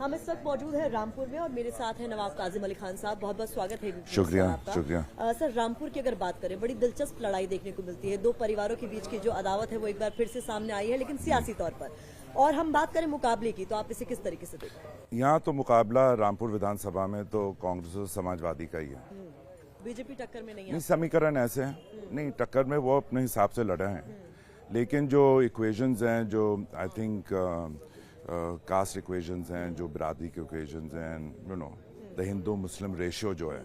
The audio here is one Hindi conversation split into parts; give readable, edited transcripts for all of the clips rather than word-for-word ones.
हम इस वक्त मौजूद हैं रामपुर में और मेरे साथ हैं नवाब काजिम अली खान साहब। बहुत बहुत स्वागत है। शुक्रिया शुक्रिया। सर, रामपुर की अगर बात करें, बड़ी दिलचस्प लड़ाई देखने को मिलती है। दो परिवारों के बीच की जो अदावत है वो एक बार फिर से सामने आई है, लेकिन सियासी तौर पर। और हम बात करें मुकाबले की, तो आप इसे किस तरीके से देखते हैं? यहाँ तो मुकाबला रामपुर विधानसभा में तो कांग्रेस और समाजवादी का ही है। बीजेपी टक्कर में नहीं नहीं, समीकरण ऐसे हैं, नहीं टक्कर में वो अपने हिसाब से लड़े हैं, लेकिन जो इक्वेशंस हैं, जो आई थिंक कास्ट इक्वेशंस हैं, जो बिरादरी के इक्वेशंस हैं, you know the Hindu Muslim ratio जो है,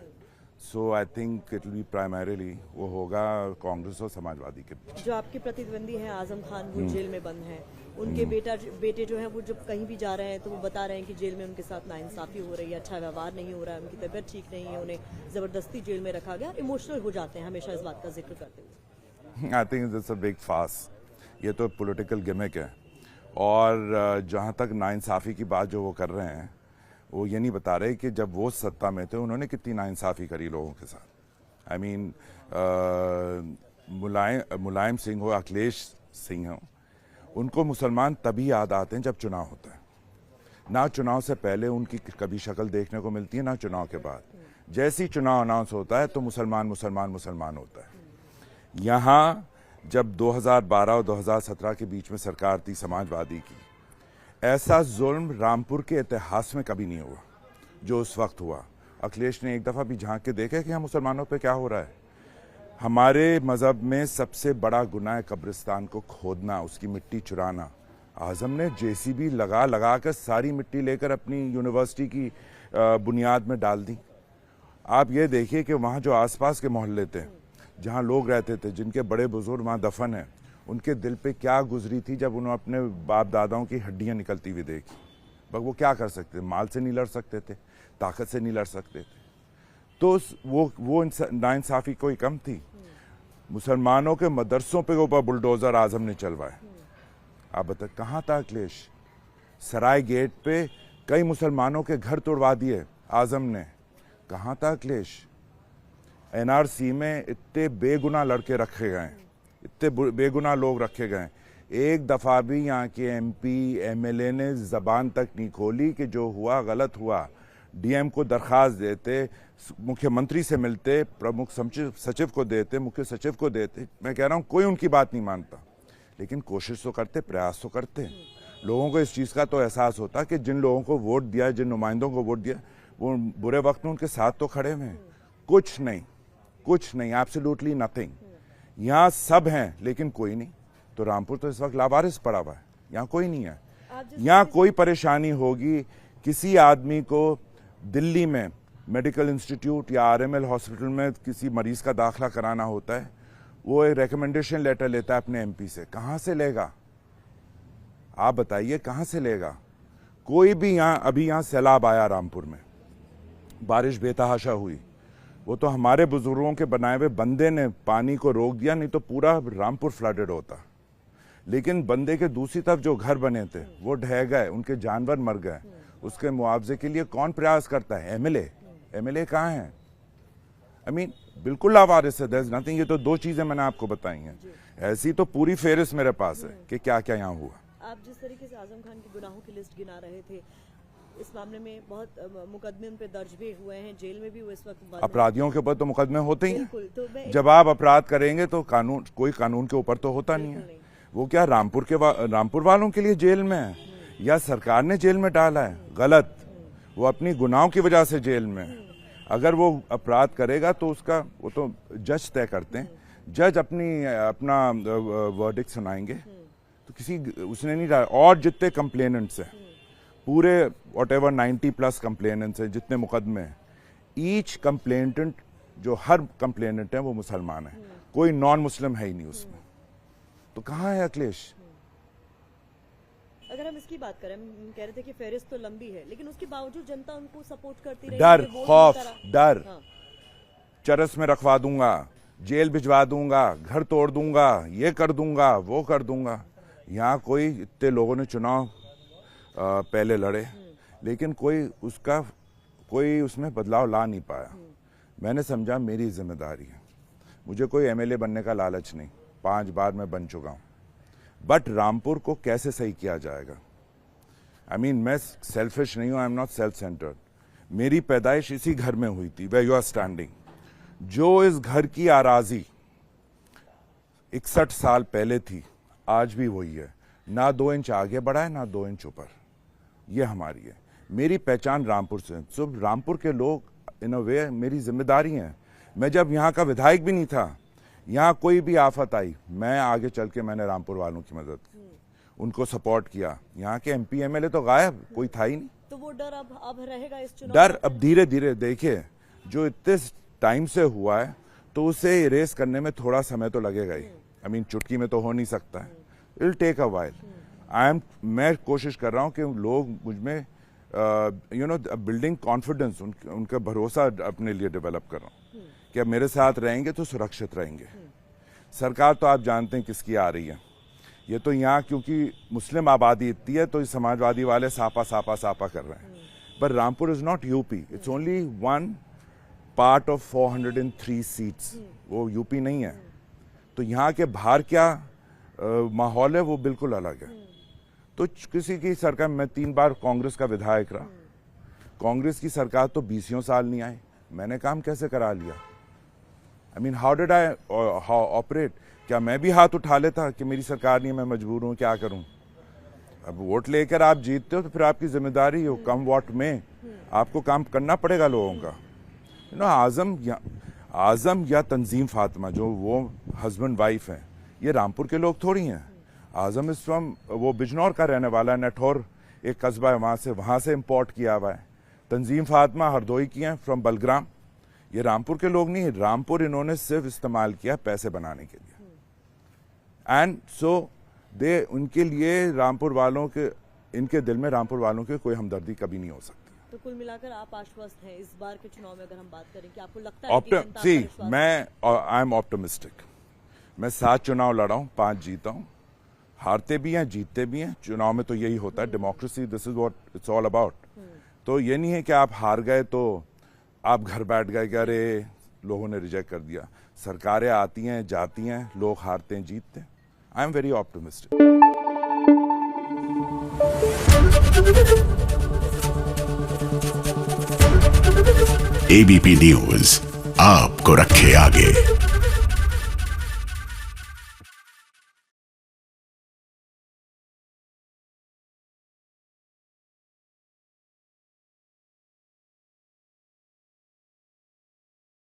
so I think it will be primarily वो होगा कांग्रेस और समाजवादी के बीच। जो आपके प्रतिद्वंदी हैं आजम खान, वो जेल में बंद हैं। उनके बेटे जो हैं वो जब कहीं भी जा रहे हैं तो वो बता रहे हैं कि जेल में उनके साथ नाइंसाफी हो रही है, अच्छा व्यवहार नहीं हो रहा है, उनकी तबीयत ठीक नहीं है, उन्हें जबरदस्ती जेल में रखा गया। इमोशनल हो जाते हैं हमेशा इस बात का जिक्र करते हुए। I think it's a big फास। ये तो पॉलिटिकल गिमिक है। और जहाँ तक नाइंसाफ़ी की बात जो वो कर रहे हैं, वो ये नहीं बता रहे कि जब वो सत्ता में थे उन्होंने कितनी नाइंसाफ़ी करी लोगों के साथ। आई मीन मुलायम सिंह हो, अखिलेश सिंह हो, उनको मुसलमान तभी याद आते हैं जब चुनाव होता है। ना चुनाव से पहले उनकी कभी शक्ल देखने को मिलती है, ना चुनाव के बाद। जैसे ही चुनाव अनाउंस होता है तो मुसलमान मुसलमान मुसलमान होता है। यहाँ जब 2012 और 2017 के बीच में सरकार थी समाजवादी की, ऐसा जुल्म रामपुर के इतिहास में कभी नहीं हुआ जो उस वक्त हुआ। अखिलेश ने एक दफ़ा भी झांक के देखा कि हम मुसलमानों पे क्या हो रहा है। हमारे मज़हब में सबसे बड़ा गुनाह है कब्रिस्तान को खोदना, उसकी मिट्टी चुराना। आज़म ने जेसीबी लगा कर सारी मिट्टी लेकर अपनी यूनिवर्सिटी की बुनियाद में डाल दी। आप ये देखिए कि वहाँ जो आसपास के मोहल्ले थे, जहाँ लोग रहते थे, जिनके बड़े बुजुर्ग वहाँ दफन हैं, उनके दिल पे क्या गुजरी थी जब उन्होंने अपने बाप दादाओं की हड्डियाँ निकलती हुई देखी। बस वो क्या कर सकते थे? माल से नहीं लड़ सकते थे, ताकत से नहीं लड़ सकते थे। तो वो नाइंसाफ़ी कोई कम थी? मुसलमानों के मदरसों पे ऊपर बुलडोज़र आज़म ने चलवाए। आप बताए कहाँ था अखिलेश? सराय गेट पे कई मुसलमानों के घर तोड़वा दिए आज़म ने। कहाँ था अखिलेश? एनआरसी में इतने बेगुनाह लड़के रखे गए, इतने बेगुनाह लोग रखे गए। एक दफ़ा भी यहाँ के एमपी एमएलए ने ज़बान तक नहीं खोली कि जो हुआ गलत हुआ। डीएम को दरख्वास्त देते, मुख्यमंत्री से मिलते, प्रमुख सचिव को देते, मुख्य सचिव को देते। मैं कह रहा हूँ कोई उनकी बात नहीं मानता, लेकिन कोशिश तो करते, प्रयास तो करते। लोगों को इस चीज़ का तो एहसास होता कि जिन लोगों को वोट दिया, जिन नुमाइंदों को वोट दिया, वो बुरे वक्त में उनके साथ तो खड़े हुए हैं। कुछ नहीं, एब्सोल्युटली नथिंग। यहाँ सब हैं लेकिन कोई नहीं। तो रामपुर तो इस वक्त लावारिस पड़ा हुआ है, यहाँ कोई नहीं है। यहाँ कोई परेशानी होगी, किसी आदमी को दिल्ली में मेडिकल इंस्टीट्यूट या आरएमएल हॉस्पिटल में किसी मरीज का दाखिला कराना होता है, वो एक रिकमेंडेशन लेटर लेता है अपने एमपी से। कहाँ से लेगा? आप बताइए कहाँ से लेगा? कोई भी अभी यहाँ सैलाब आया रामपुर में, बारिश बेतहाशा हुई, वो तो हमारे बुजुर्गों के बनाए हुए बंदे ने पानी को रोक दिया, नहीं तो पूरा रामपुर फ्लडेड होता। लेकिन बंदे के दूसरी तरफ जो घर बने थे वो ढह गए, उनके जानवर मर गए। उसके मुआवजे के लिए कौन प्रयास करता है? एमएलए कहाँ है? आई मीन बिल्कुल लावारिस है, देयर इज नथिंग। ये तो दो चीजें मैंने आपको बताई हैं, ऐसी तो पूरी फेहरिस्त मेरे पास है कि क्या क्या यहाँ हुआ। आप जिस तरीके से आजम खान की गुनाहों की लिस्ट गिना रहे थे, इस मामले में बहुत मुकदमे उन पे दर्ज भी हुए हैं, जेल में भी वो इस वक्त। अपराधियों के ऊपर तो मुकदमे होते ही हैं। तो जब आप अपराध करेंगे तो कोई कानून के ऊपर तो होता नहीं है। वो क्या रामपुर वालों के लिए जेल में है या सरकार ने जेल में डाला है? गलत। वो अपनी गुनाहों की वजह से जेल में है। अगर वो अपराध करेगा तो उसका वो तो जज तय करते हैं, जज अपना वर्डिक्ट सुनाएंगे। तो उसने नहीं डाला। और जितने कंप्लेनेंट्स हैं, पूरे व्हाटएवर 90+ कंप्लेनेंट्स हैं, जितने मुकदमे हैं, ईच कंप्लेनेंट जो हर कंप्लेनेंट है वो मुसलमान है, कोई नॉन मुस्लिम है ही नहीं उसमें। तो कहाँ है अखिलेश? अगर हम इसकी बात करें, हम कह रहे थे कि फेहरिस्त तो लंबी है, लेकिन उसके बावजूद जनता उनको सपोर्ट करती रही। डर, खौफ, डर। हाँ। चरस में रखवा दूंगा, जेल भिजवा दूंगा, घर तोड़ दूंगा, ये कर दूंगा, वो कर दूंगा। यहाँ कोई, इतने लोगों ने चुनाव पहले लड़े, लेकिन कोई उसमें बदलाव ला नहीं पाया। मैंने समझा मेरी जिम्मेदारी है, मुझे कोई एमएलए बनने का लालच नहीं, 5 बार मैं बन चुका हूँ। बट रामपुर को कैसे सही किया जाएगा? मैं सेल्फिश नहीं हूं, I am not self centred. मेरी पैदाइश इसी घर में हुई थी, वेयर यू आर स्टैंडिंग। जो इस घर की आराजी 61 साल पहले थी, आज भी वही है। ना 2 इंच आगे बढ़ा है, ना 2 इंच ऊपर। ये हमारी है। मेरी पहचान रामपुर से। सो रामपुर के लोग इन अ वे मेरी जिम्मेदारी है। मैं जब यहाँ का विधायक भी नहीं था, यहाँ कोई भी आफत आई, मैं आगे चल के मैंने रामपुर वालों की मदद की, उनको सपोर्ट किया। यहाँ के MP MLA तो गायब, कोई था ही नहीं। तो वो डर अब रहेगा इस चुनाव डर में? अब धीरे धीरे, देखिए जो इतने टाइम से हुआ है तो उसे इरेज करने में थोड़ा समय तो लगेगा ही। चुटकी में तो हो नहीं सकता है। It will take a while. मैं कोशिश कर रहा हूं कि लोग मुझ में बिल्डिंग कॉन्फिडेंस, उनका भरोसा अपने लिए डेवलप कर रहा हूं कि अब मेरे साथ रहेंगे तो सुरक्षित रहेंगे। सरकार तो आप जानते हैं किसकी आ रही है। ये तो यहाँ क्योंकि मुस्लिम आबादी इतनी है तो समाजवादी वाले सापा सापा सापा कर रहे हैं। पर Rampur is not UP, it's only 1 part of 403 seats. वो यूपी नहीं है। तो यहाँ के बाहर क्या माहौल है वो बिल्कुल अलग है। तो किसी की सरकार, मैं 3 बार कांग्रेस का विधायक रहा, कांग्रेस की सरकार तो 20 साल नहीं आई, मैंने काम कैसे करा लिया? How did I operate? क्या मैं भी हाथ उठा लेता कि मेरी सरकार नहीं है, मैं मजबूर हूं, क्या करूं? अब वोट लेकर आप जीतते हो तो फिर आपकी जिम्मेदारी हो, कम वोट में आपको काम करना पड़ेगा लोगों का। आजम या तंजीम फातिमा जो वो हस्बैंड वाइफ हैं, ये रामपुर के लोग थोड़ी हैं। आजम इज फ्रॉम, वो बिजनौर का रहने वाला है, नठौर एक कस्बा है, वहां से इंपोर्ट किया हुआ है। तंजीम फातिमा हरदोई की हैं, फ्रॉम बलग्राम। ये रामपुर के लोग नहीं, रामपुर इन्होंने सिर्फ इस्तेमाल किया पैसे बनाने के लिए। एंड सो दे, उनके लिए रामपुर वालों के, इनके दिल में रामपुर वालों के कोई हमदर्दी कभी नहीं हो सकती। तो कुल मिलाकर आप आश्वस्त हैं इस बार के चुनाव में? अगर हम बात करें कि आपको लगता है कि जनता का विश्वास? I am optimistic. मैं 7 चुनाव लड़ा हूं, 5 जीता हूं। हारते भी हैं, जीतते भी हैं। चुनाव में तो यही होता है, democracy, this is what it's all about. तो ये नहीं है कि आप हार गए तो आप घर बैठ गए कि अरे लोगों ने रिजेक्ट कर दिया। सरकारें आती हैं, जाती हैं, लोग हारते हैं, जीतते हैं। I am very optimistic. ABP news आपको रखे आगे।